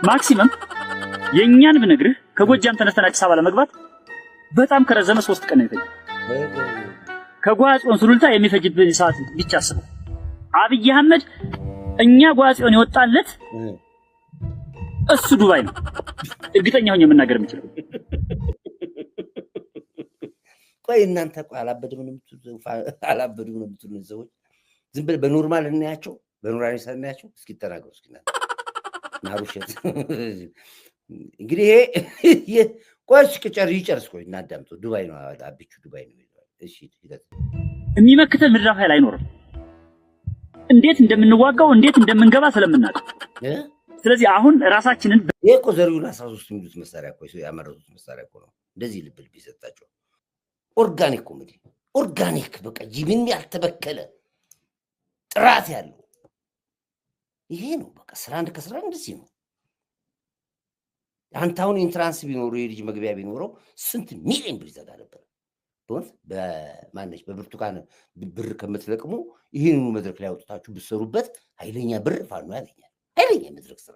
ማክሲመም የኛን ብነግርህ ከጎጃም ተነስተን አዲስ አበባ ለመግባት በጣም ከረዘመ 3 ቀን ነው ይፈጅ። ከጓጽዮን ሱሉልታ የሚፈጅብን ሰዓት ብቻ አስበው። አብይ አህመድ እኛ ጓጽዮን የወጣለት እሱ ዱባይ ነው። እርግጠኛ ሆኜ መናገር የምችለው። ቆይ እናንተ አላበድም ነው የምትሉ ሰዎች ዝም ብለህ በኖርማል እናያቸው፣ በኖርማል እናያቸው። እስኪ ተናገሩ እስኪ ናሩሸት እንግዲህ ይሄ ቆይ ይጨርስ ቆይ እናዳምጡ። ዱባይ ነው አብቹ ዱባይ ነው። እሺ የሚመክተን ምድራፍ ኃይል አይኖርም። እንዴት እንደምንዋጋው እንዴት እንደምንገባ ስለምናውቅ ስለዚህ አሁን ራሳችንን የኮ ዘሪውን 13 ሚሉት መሳሪያ እኮ ያመረቱት መሳሪያ እኮ ነው። እንደዚህ ልብል ቢሰጣቸው ኦርጋኒክ ኮሜዲ ኦርጋኒክ በቃ ጅብን ያልተበከለ ጥራት ያለው ይሄ ነው። በቃ ስራ ከስራ እንደዚህ ነው። አንተ አሁን ኢንትራንስ ቢኖሩ የልጅ መግቢያ ቢኖረው ስንት ሚሊዮን ብር ይዘጋ ነበር። በማነች በብርቱካን ብር ከምትለቅሙ ይህንኑ መድረክ ላይ አውጥታችሁ ብትሰሩበት ኃይለኛ ብር ፋኖ ያገኛል። ኃይለኛ መድረክ ስራ